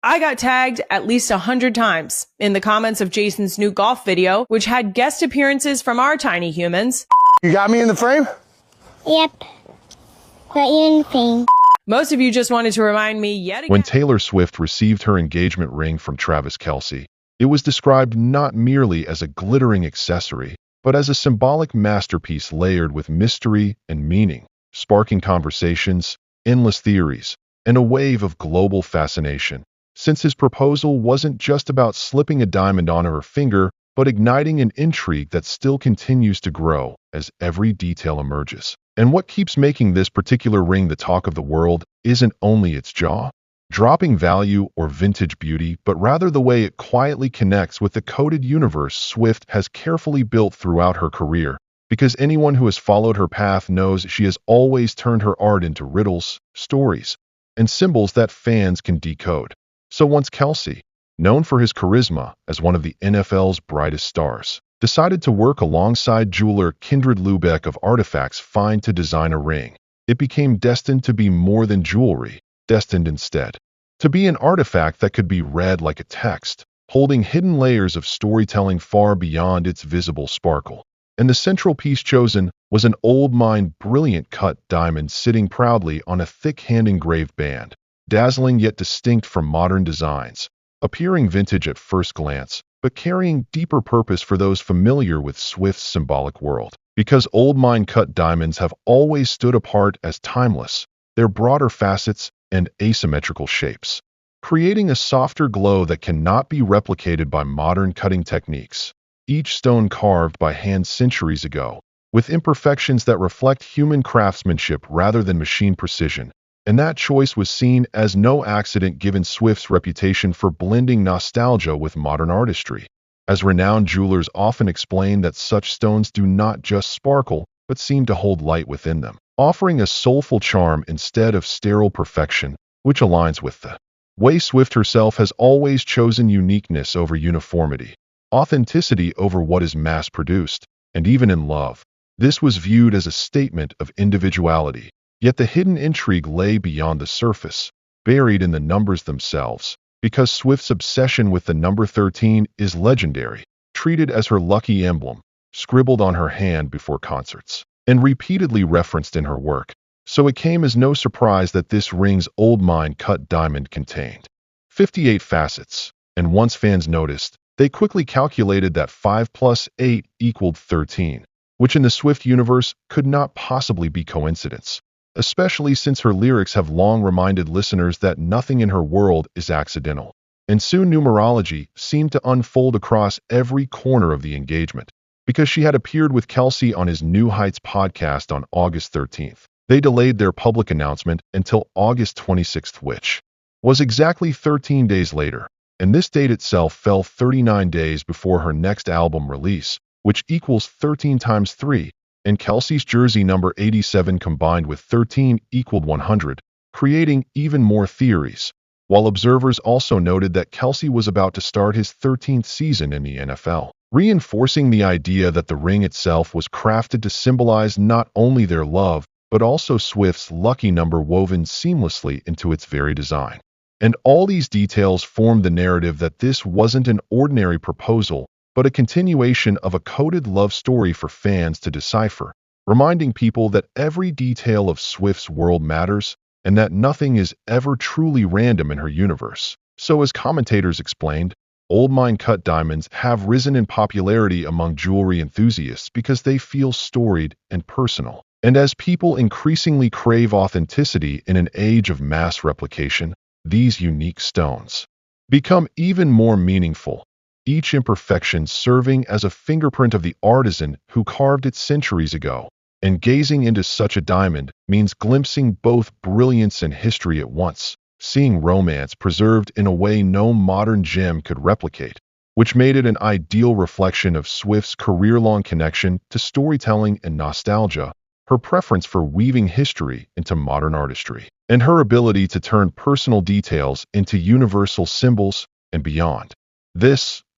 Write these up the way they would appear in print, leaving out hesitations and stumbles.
I got tagged at least 100 times in the comments of Jason's new golf video, which had guest appearances from our tiny humans. You got me in the frame? Yep. Got you in the frame. Most of you just wanted to remind me yet again. When Taylor Swift received her engagement ring from Travis Kelce, it was described not merely as a glittering accessory, but as a symbolic masterpiece layered with mystery and meaning, sparking conversations, endless theories, and a wave of global fascination. Since his proposal wasn't just about slipping a diamond on her finger, but igniting an intrigue that still continues to grow as every detail emerges. And what keeps making this particular ring the talk of the world isn't only its jaw-dropping value or vintage beauty, but rather the way it quietly connects with the coded universe Swift has carefully built throughout her career. Because anyone who has followed her path knows she has always turned her art into riddles, stories, and symbols that fans can decode. So once Kelce, known for his charisma as one of the NFL's brightest stars, decided to work alongside jeweler Kindred Lubeck of Artifacts Find to design a ring, it became destined to be more than jewelry, destined instead to be an artifact that could be read like a text, holding hidden layers of storytelling far beyond its visible sparkle. And the central piece chosen was an old-mine brilliant-cut diamond sitting proudly on a thick hand-engraved band, dazzling yet distinct from modern designs, appearing vintage at first glance, but carrying deeper purpose for those familiar with Swift's symbolic world. Because old-mine cut diamonds have always stood apart as timeless, their broader facets and asymmetrical shapes, creating a softer glow that cannot be replicated by modern cutting techniques. Each stone carved by hand centuries ago, with imperfections that reflect human craftsmanship rather than machine precision. And that choice was seen as no accident given Swift's reputation for blending nostalgia with modern artistry. As renowned jewelers often explain that such stones do not just sparkle, but seem to hold light within them, offering a soulful charm instead of sterile perfection, which aligns with the way Swift herself has always chosen uniqueness over uniformity, authenticity over what is mass-produced, and even in love. This was viewed as a statement of individuality. Yet the hidden intrigue lay beyond the surface, buried in the numbers themselves, because Swift's obsession with the number 13 is legendary, treated as her lucky emblem, scribbled on her hand before concerts, and repeatedly referenced in her work. So it came as no surprise that this ring's old-mine cut diamond contained 58 facets, and once fans noticed, they quickly calculated that 5 plus 8 equaled 13, which in the Swift universe could not possibly be coincidence, especially since her lyrics have long reminded listeners that nothing in her world is accidental. And soon numerology seemed to unfold across every corner of the engagement, because she had appeared with Kelce on his New Heights podcast on August 13th. They delayed their public announcement until August 26th, which was exactly 13 days later, and this date itself fell 39 days before her next album release, which equals 13 times 3, and Kelce's jersey number 87 combined with 13 equaled 100, creating even more theories, while observers also noted that Kelce was about to start his 13th season in the NFL, reinforcing the idea that the ring itself was crafted to symbolize not only their love, but also Swift's lucky number woven seamlessly into its very design. And all these details formed the narrative that this wasn't an ordinary proposal, but a continuation of a coded love story for fans to decipher, reminding people that every detail of Swift's world matters and that nothing is ever truly random in her universe. So as commentators explained, old-mine cut diamonds have risen in popularity among jewelry enthusiasts because they feel storied and personal. And as people increasingly crave authenticity in an age of mass replication, these unique stones become even more meaningful, each imperfection serving as a fingerprint of the artisan who carved it centuries ago. And gazing into such a diamond means glimpsing both brilliance and history at once, seeing romance preserved in a way no modern gem could replicate, which made it an ideal reflection of Swift's career-long connection to storytelling and nostalgia, her preference for weaving history into modern artistry, and her ability to turn personal details into universal symbols and beyond.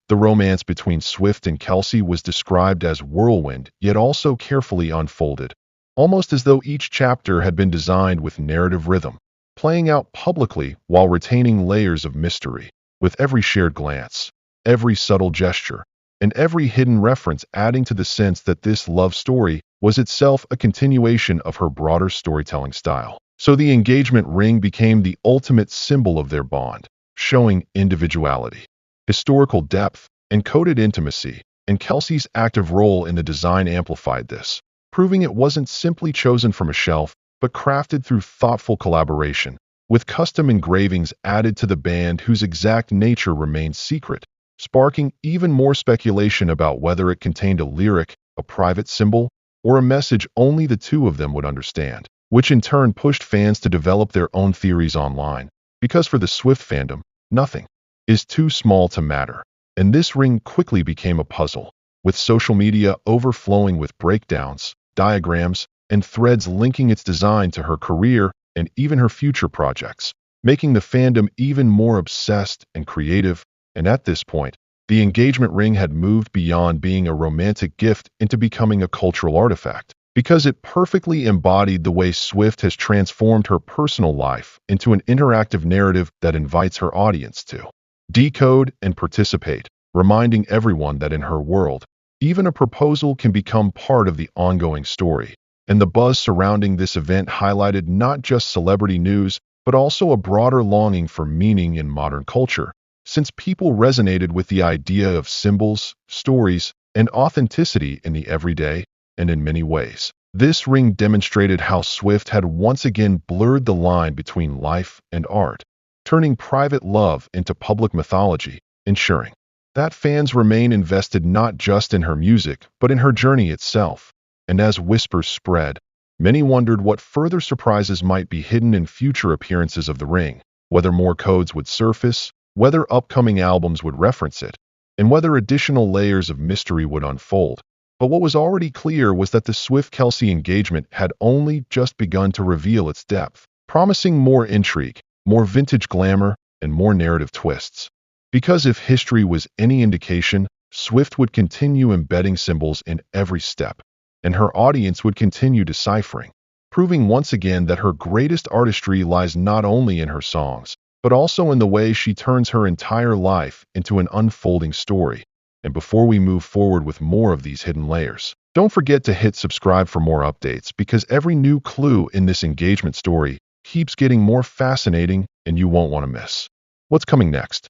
The romance between Swift and Kelce was described as whirlwind, yet also carefully unfolded, almost as though each chapter had been designed with narrative rhythm, playing out publicly while retaining layers of mystery. With every shared glance, every subtle gesture, and every hidden reference adding to the sense that this love story was itself a continuation of her broader storytelling style. So the engagement ring became the ultimate symbol of their bond, showing individuality, historical depth, and coded intimacy, and Kelce's active role in the design amplified this, proving it wasn't simply chosen from a shelf, but crafted through thoughtful collaboration, with custom engravings added to the band whose exact nature remained secret, sparking even more speculation about whether it contained a lyric, a private symbol, or a message only the two of them would understand, which in turn pushed fans to develop their own theories online, because for the Swift fandom, nothing is too small to matter. And this ring quickly became a puzzle, with social media overflowing with breakdowns, diagrams, and threads linking its design to her career and even her future projects, making the fandom even more obsessed and creative. And at this point, the engagement ring had moved beyond being a romantic gift into becoming a cultural artifact, because it perfectly embodied the way Swift has transformed her personal life into an interactive narrative that invites her audience to decode and participate, reminding everyone that in her world, even a proposal can become part of the ongoing story. And the buzz surrounding this event highlighted not just celebrity news, but also a broader longing for meaning in modern culture, since people resonated with the idea of symbols, stories, and authenticity in the everyday. And in many ways, this ring demonstrated how Swift had once again blurred the line between life and art, turning private love into public mythology, ensuring that fans remain invested not just in her music, but in her journey itself. And as whispers spread, many wondered what further surprises might be hidden in future appearances of the ring, whether more codes would surface, whether upcoming albums would reference it, and whether additional layers of mystery would unfold. But what was already clear was that the Swift-Kelce engagement had only just begun to reveal its depth, promising more intrigue, more vintage glamour, and more narrative twists. Because if history was any indication, Swift would continue embedding symbols in every step, and her audience would continue deciphering, proving once again that her greatest artistry lies not only in her songs, but also in the way she turns her entire life into an unfolding story. And before we move forward with more of these hidden layers, don't forget to hit subscribe for more updates, because every new clue in this engagement story keeps getting more fascinating and you won't want to miss what's coming next.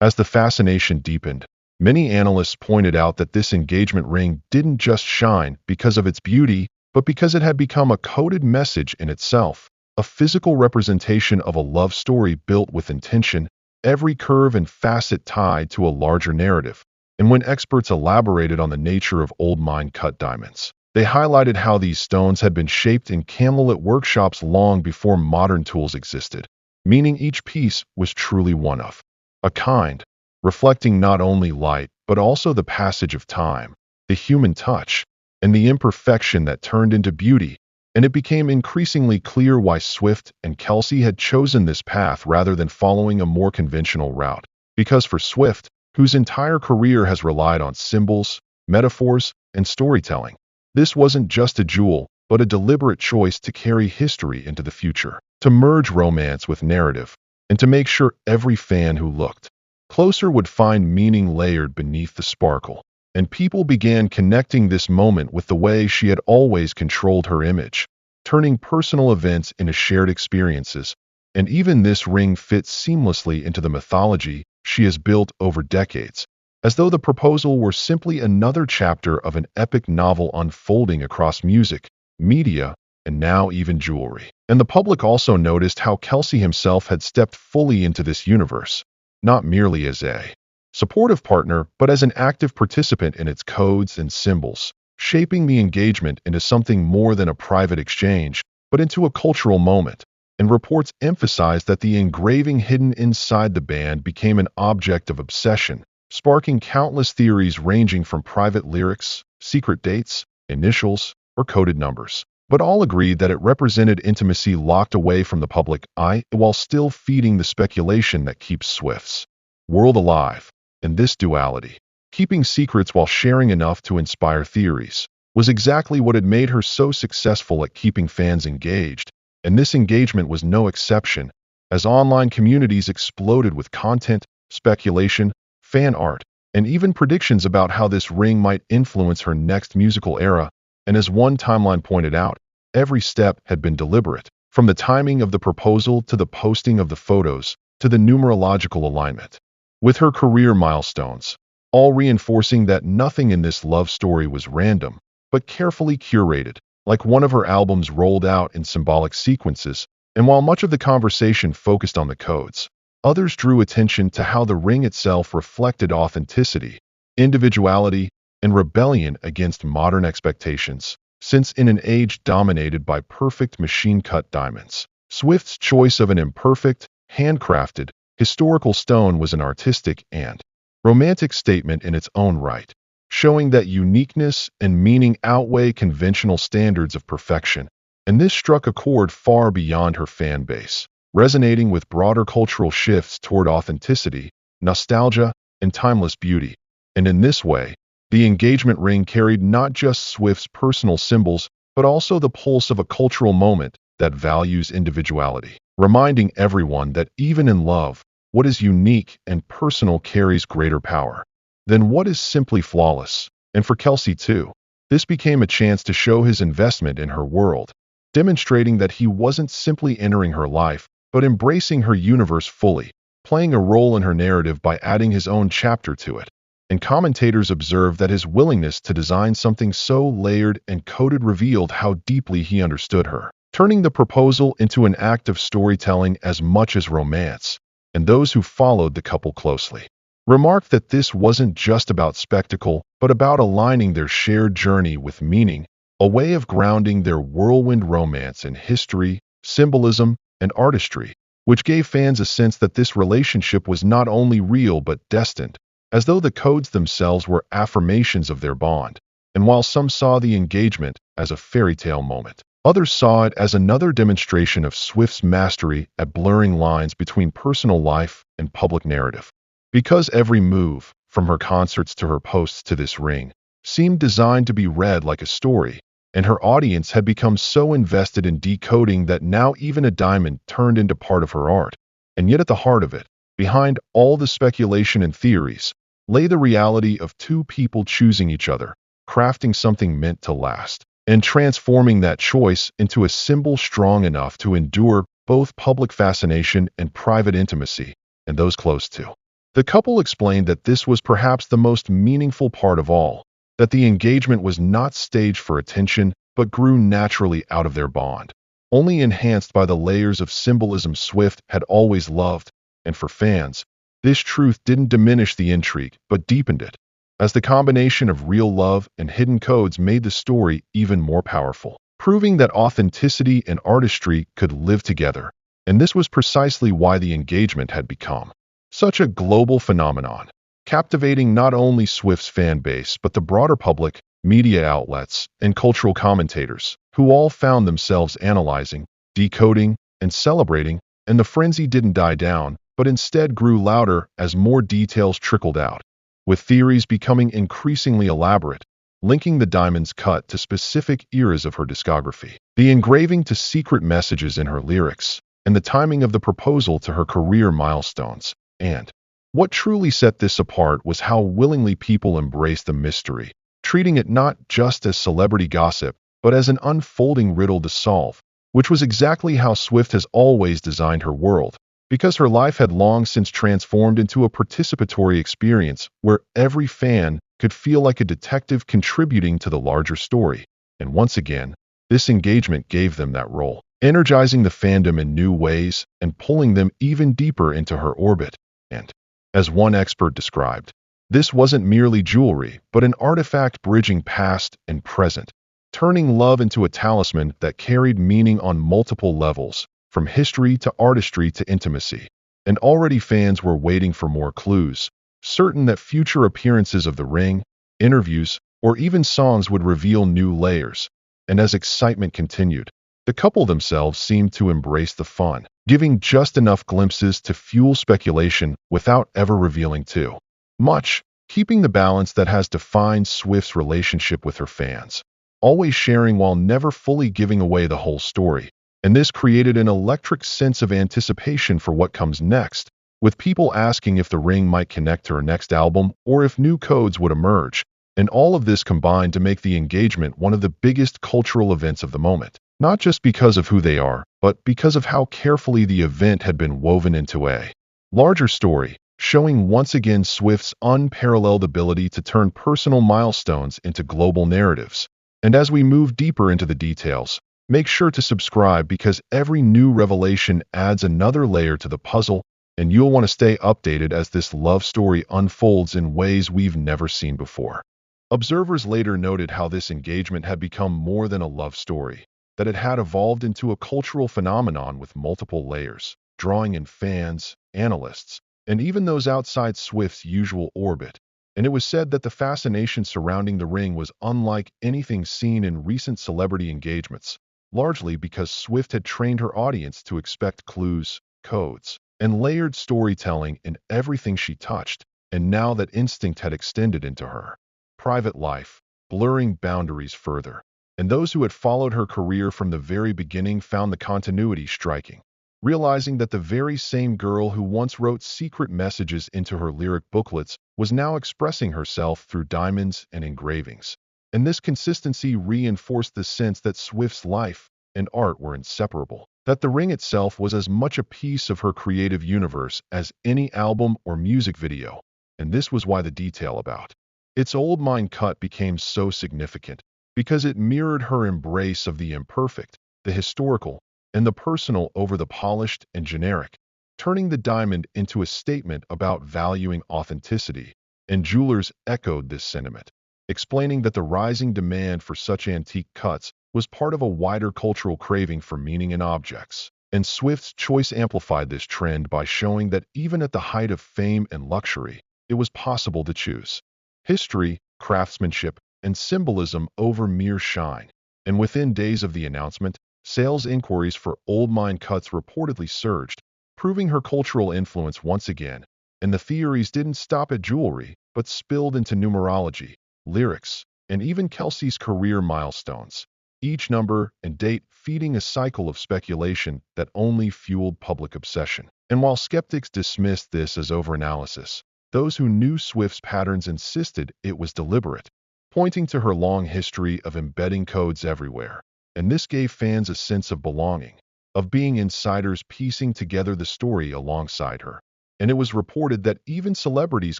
As the fascination deepened, many analysts pointed out that this engagement ring didn't just shine because of its beauty, but because it had become a coded message in itself, a physical representation of a love story built with intention, every curve and facet tied to a larger narrative. And when experts elaborated on the nature of old mine-cut diamonds, they highlighted how these stones had been shaped in camellit workshops long before modern tools existed, meaning each piece was truly one of a kind, reflecting not only light, but also the passage of time, the human touch, and the imperfection that turned into beauty. And it became increasingly clear why Swift and Kelce had chosen this path rather than following a more conventional route. Because for Swift, whose entire career has relied on symbols, metaphors, and storytelling, this wasn't just a jewel, but a deliberate choice to carry history into the future, to merge romance with narrative, and to make sure every fan who looked closer would find meaning layered beneath the sparkle. And people began connecting this moment with the way she had always controlled her image, turning personal events into shared experiences. And even this ring fits seamlessly into the mythology she has built over decades, as though the proposal were simply another chapter of an epic novel unfolding across music, media, and now even jewelry. And the public also noticed how Kelce himself had stepped fully into this universe, not merely as a supportive partner, but as an active participant in its codes and symbols, shaping the engagement into something more than a private exchange, but into a cultural moment. And reports emphasized that the engraving hidden inside the band became an object of obsession, sparking countless theories ranging from private lyrics, secret dates, initials, or coded numbers. But all agreed that it represented intimacy locked away from the public eye, while still feeding the speculation that keeps Swift's world alive. And this duality, keeping secrets while sharing enough to inspire theories, was exactly what had made her so successful at keeping fans engaged. And this engagement was no exception, as online communities exploded with content, speculation, fan art, and even predictions about how this ring might influence her next musical era. And as one timeline pointed out, every step had been deliberate, from the timing of the proposal to the posting of the photos to the numerological alignment. With her career milestones, all reinforcing that nothing in this love story was random, but carefully curated, like one of her albums rolled out in symbolic sequences. And while much of the conversation focused on the codes, others drew attention to how the ring itself reflected authenticity, individuality, and rebellion against modern expectations. Since in an age dominated by perfect machine-cut diamonds, Swift's choice of an imperfect, handcrafted, historical stone was an artistic and romantic statement in its own right, showing that uniqueness and meaning outweigh conventional standards of perfection. And this struck a chord far beyond her fan base, resonating with broader cultural shifts toward authenticity, nostalgia, and timeless beauty. And in this way, the engagement ring carried not just Swift's personal symbols, but also the pulse of a cultural moment that values individuality, reminding everyone that even in love, what is unique and personal carries greater power than what is simply flawless. And for Kelce too, this became a chance to show his investment in her world, demonstrating that he wasn't simply entering her life, but embracing her universe fully, playing a role in her narrative by adding his own chapter to it. And commentators observed that his willingness to design something so layered and coded revealed how deeply he understood her, turning the proposal into an act of storytelling as much as romance. And those who followed the couple closely remarked that this wasn't just about spectacle, but about aligning their shared journey with meaning, a way of grounding their whirlwind romance in history, symbolism, and artistry, which gave fans a sense that this relationship was not only real but destined, as though the codes themselves were affirmations of their bond. And while some saw the engagement as a fairy tale moment, others saw it as another demonstration of Swift's mastery at blurring lines between personal life and public narrative. Because every move, from her concerts to her posts to this ring, seemed designed to be read like a story, and her audience had become so invested in decoding that now even a diamond turned into part of her art. And yet at the heart of it, behind all the speculation and theories, lay the reality of two people choosing each other, crafting something meant to last, and transforming that choice into a symbol strong enough to endure both public fascination and private intimacy, and those close to. The couple explained that this was perhaps the most meaningful part of all, that the engagement was not staged for attention, but grew naturally out of their bond, only enhanced by the layers of symbolism Swift had always loved. And for fans, this truth didn't diminish the intrigue, but deepened it, as the combination of real love and hidden codes made the story even more powerful, proving that authenticity and artistry could live together. And this was precisely why the engagement had become such a global phenomenon, captivating not only Swift's fan base but the broader public, media outlets, and cultural commentators, who all found themselves analyzing, decoding, and celebrating. And the frenzy didn't die down, but instead grew louder as more details trickled out, with theories becoming increasingly elaborate, linking the diamond's cut to specific eras of her discography, the engraving to secret messages in her lyrics, and the timing of the proposal to her career milestones. And what truly set this apart was how willingly people embraced the mystery, treating it not just as celebrity gossip, but as an unfolding riddle to solve, which was exactly how Swift has always designed her world, because her life had long since transformed into a participatory experience where every fan could feel like a detective contributing to the larger story. And once again, this engagement gave them that role, energizing the fandom in new ways and pulling them even deeper into her orbit. And, as one expert described, this wasn't merely jewelry, but an artifact bridging past and present, turning love into a talisman that carried meaning on multiple levels, from history to artistry to intimacy. And already fans were waiting for more clues, certain that future appearances of the ring, interviews, or even songs would reveal new layers. And as excitement continued, the couple themselves seemed to embrace the fun, giving just enough glimpses to fuel speculation without ever revealing too much, keeping the balance that has defined Swift's relationship with her fans, always sharing while never fully giving away the whole story. and this created an electric sense of anticipation for what comes next, with people asking if the ring might connect to her next album or if new codes would emerge. And all of this combined to make the engagement one of the biggest cultural events of the moment, not just because of who they are, but because of how carefully the event had been woven into a larger story, showing once again Swift's unparalleled ability to turn personal milestones into global narratives. And as we move deeper into the details, make sure to subscribe because every new revelation adds another layer to the puzzle, and you'll want to stay updated as this love story unfolds in ways we've never seen before. Observers later noted how this engagement had become more than a love story, that it had evolved into a cultural phenomenon with multiple layers, drawing in fans, analysts, and even those outside Swift's usual orbit. And it was said that the fascination surrounding the ring was unlike anything seen in recent celebrity engagements, largely because Swift had trained her audience to expect clues, codes, and layered storytelling in everything she touched, and now that instinct had extended into her private life, blurring boundaries further. And those who had followed her career from the very beginning found the continuity striking, realizing that the very same girl who once wrote secret messages into her lyric booklets was now expressing herself through diamonds and engravings. And this consistency reinforced the sense that Swift's life and art were inseparable, that the ring itself was as much a piece of her creative universe as any album or music video. And this was why the detail about its old mine cut became so significant, because it mirrored her embrace of the imperfect, the historical, and the personal over the polished and generic, turning the diamond into a statement about valuing authenticity. And jewelers echoed this sentiment, explaining that the rising demand for such antique cuts was part of a wider cultural craving for meaning in objects. And Swift's choice amplified this trend by showing that even at the height of fame and luxury, it was possible to choose history, craftsmanship, and symbolism over mere shine. And within days of the announcement, sales inquiries for old mine cuts reportedly surged, proving her cultural influence once again. And the theories didn't stop at jewelry, but spilled into numerology, lyrics, and even Kelce's career milestones, each number and date feeding a cycle of speculation that only fueled public obsession. And while skeptics dismissed this as overanalysis, those who knew Swift's patterns insisted it was deliberate, pointing to her long history of embedding codes everywhere. And this gave fans a sense of belonging, of being insiders piecing together the story alongside her. And it was reported that even celebrities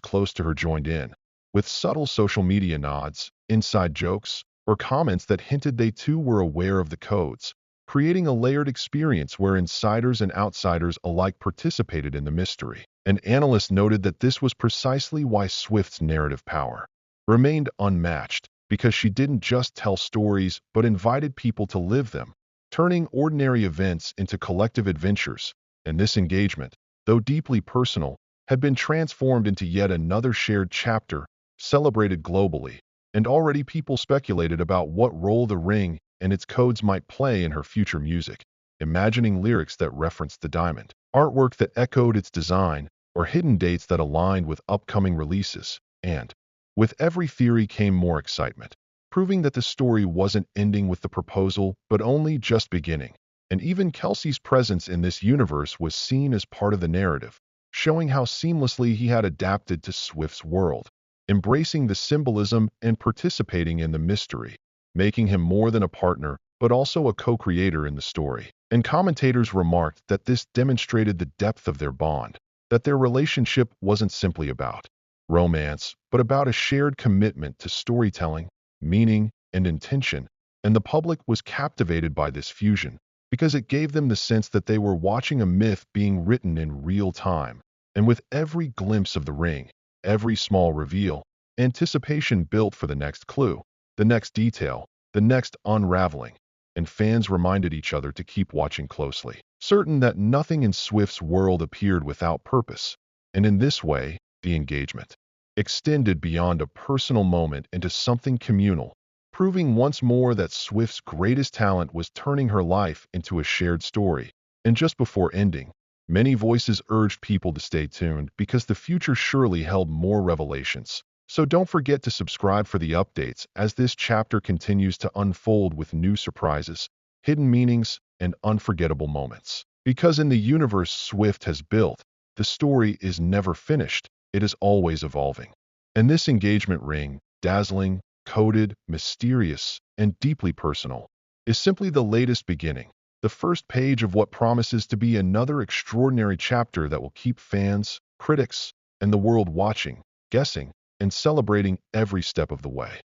close to her joined in, with subtle social media nods, inside jokes, or comments that hinted they too were aware of the codes, creating a layered experience where insiders and outsiders alike participated in the mystery. An analyst noted that this was precisely why Swift's narrative power remained unmatched, because she didn't just tell stories but invited people to live them, turning ordinary events into collective adventures. And this engagement, though deeply personal, had been transformed into yet another shared chapter, celebrated globally. And already people speculated about what role the ring and its codes might play in her future music, imagining lyrics that referenced the diamond, artwork that echoed its design, or hidden dates that aligned with upcoming releases. And with every theory came more excitement, proving that the story wasn't ending with the proposal, but only just beginning. And even Kelce's presence in this universe was seen as part of the narrative, showing how seamlessly he had adapted to Swift's world, embracing the symbolism and participating in the mystery, making him more than a partner, but also a co-creator in the story. And commentators remarked that this demonstrated the depth of their bond, that their relationship wasn't simply about romance, but about a shared commitment to storytelling, meaning, and intention. And the public was captivated by this fusion, because it gave them the sense that they were watching a myth being written in real time. And with every glimpse of the ring, every small reveal, anticipation built for the next clue, the next detail, the next unraveling. And fans reminded each other to keep watching closely, certain that nothing in Swift's world appeared without purpose. And in this way, the engagement extended beyond a personal moment into something communal, proving once more that Swift's greatest talent was turning her life into a shared story. And just before ending, many voices urged people to stay tuned because the future surely held more revelations. So don't forget to subscribe for the updates as this chapter continues to unfold with new surprises, hidden meanings, and unforgettable moments. Because in the universe Swift has built, the story is never finished, it is always evolving. And this engagement ring, dazzling, coded, mysterious, and deeply personal, is simply the latest beginning, the first page of what promises to be another extraordinary chapter that will keep fans, critics, and the world watching, guessing, and celebrating every step of the way.